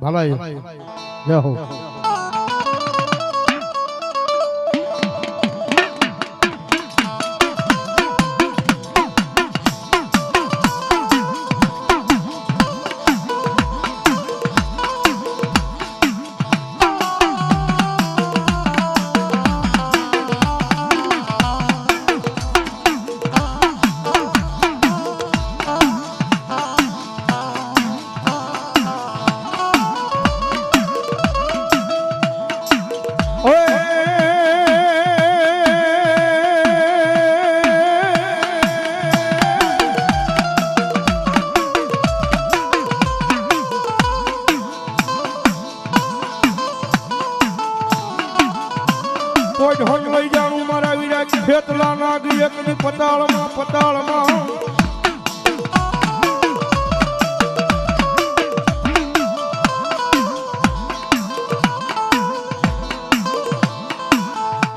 ભલાઈ જય હો લઈ જાણું મારા વીરા ખેતલા નાગી એકની પતાળમાં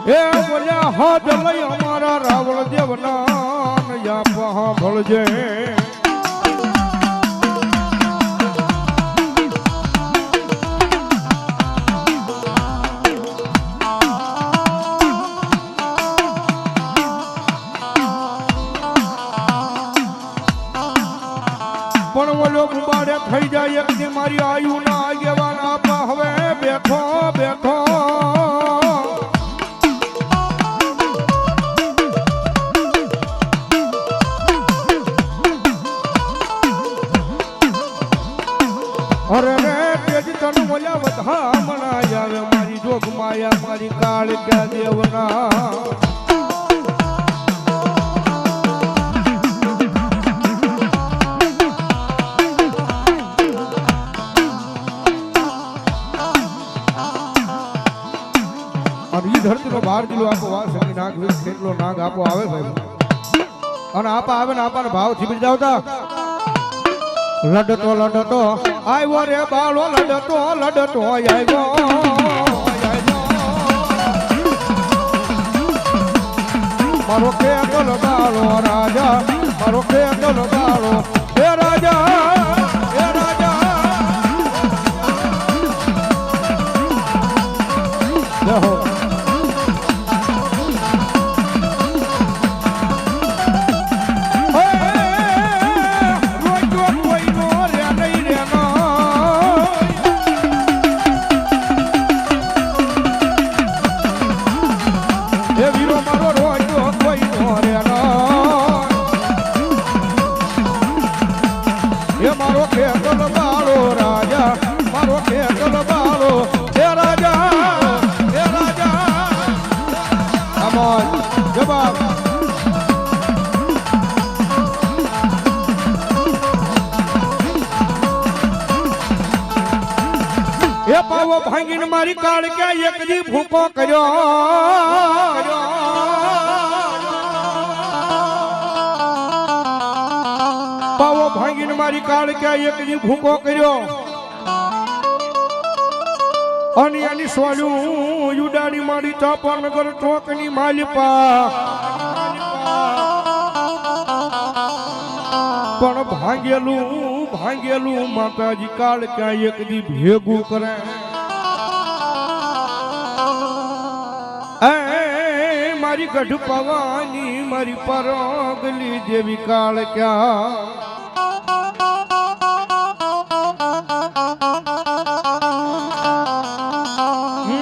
એ બોલ્યા હાથ લઈ અમારા રાવળ દેવના યા પહા ભળજે પણ ઓલો ગુબાડે થઈ જાય એક દી મારી આયુ ના આગેવાન આપા હવે બેઠો બેઠો અરે રે તેજ તન ઓલા વધા મનાય આવે મારી જોગ માયા મારી કાળ ક્યાં દેવના ધરતી નો 12 કિલો આપો વાર સકી નાગ વીસ કેટલો નાગ આપો આવે ભાઈ અને આપા આવે ને આપાનો ભાવ થી જાવતા લડતો આવ્યો રે બાળો લડતો આવ્યો મારો ખેતલ બાળો રાજા મારો ખેતલ બાળો હે રાજા જહો એ પાવો ભાંગીને મારી કાળ કે એક દી ભૂકો કર્યો પાવો ભાંગીને મારી કાળ કે એક દી ભૂકો કર્યો અને આની સોલ્યું યુડાની મારી ચાપાનગર ચોકની માલિપા પણ ભાંગેલું માતાજી કાળ ક્યાં એક દી ભેગું કરે એ મારી ગઢ પવાની મારી પરોગલી દેવી કાળ ક્યાં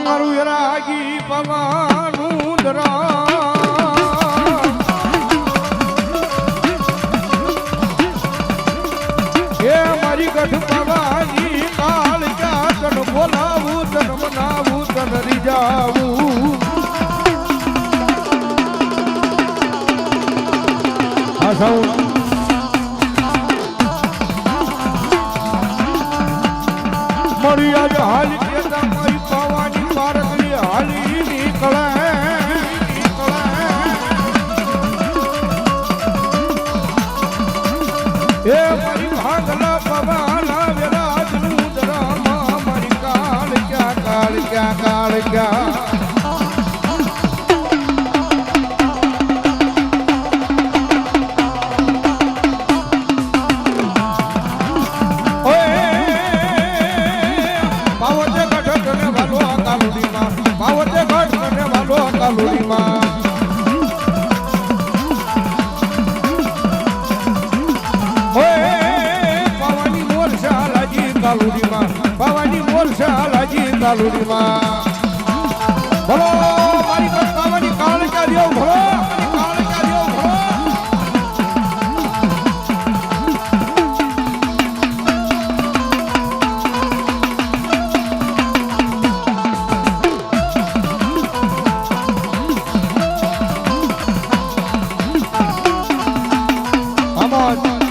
મારું રાગી પવાનું દરા ગઢ પવાની કાળ ક્યાં તન બોલાવું તન મનાવું તન રીજાવું આસાઉ મળી આજ હાલી કેતા મારી પાવાની પારકલી હાલી નીકળે એ મારી ભાગલા પવાના વિરાજ નું દરામા મારી કાળ ક્યાં તાલુડીમાં ભલો મારી કથાવાની કાળ કર્યો ભલો કાળ કર્યો ભલો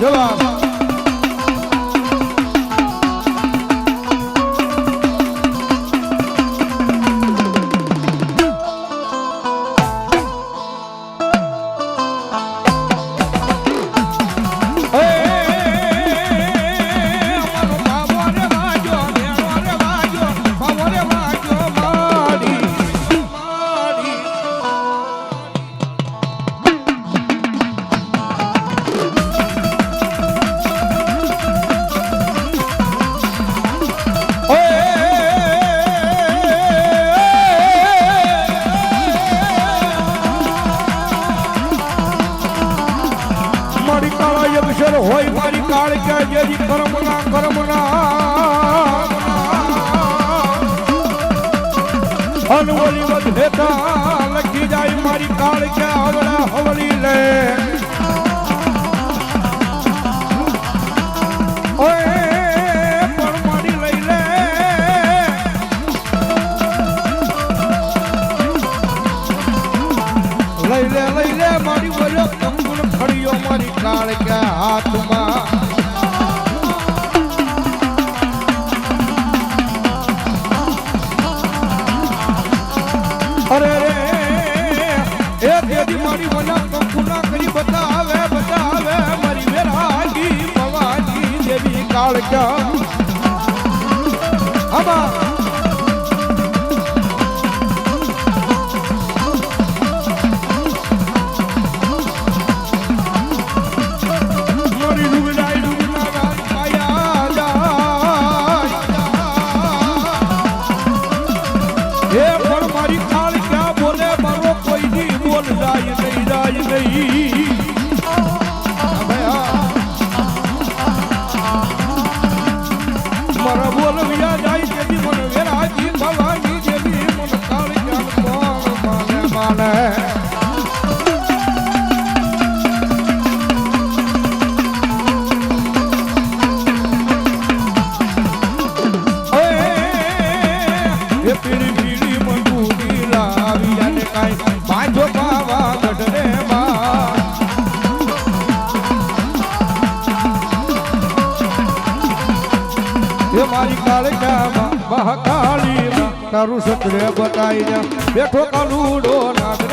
જવાબ હોય મારી કાળ કે જેજી કરમના અનવલી વધેતા લખી જાય મારી કાળ કે હવળા હવળી લે ઓય પણ મારી લઈ લે મારી વયો કંકુણ ખડીયો મારી કાળ કે હાથમાં અરે રે એ દેદી મારી વના કંકુના કરી બતાવે મારી વેરાગી ભવાની દેવી કાળ કે આબા મારા બોલ વિયા જાય જેવી મન વેરાજી ભવાની જેવી મન કાળ જ્ઞાન કોણ માને એ પીડી પીડી મંગુડી લાવી અને કાઈ બાજો પાવા ગઢરે મારી કાળકા મહાકાળી તારું સત્રે બતાઈ જા બેઠો કાલુડો ના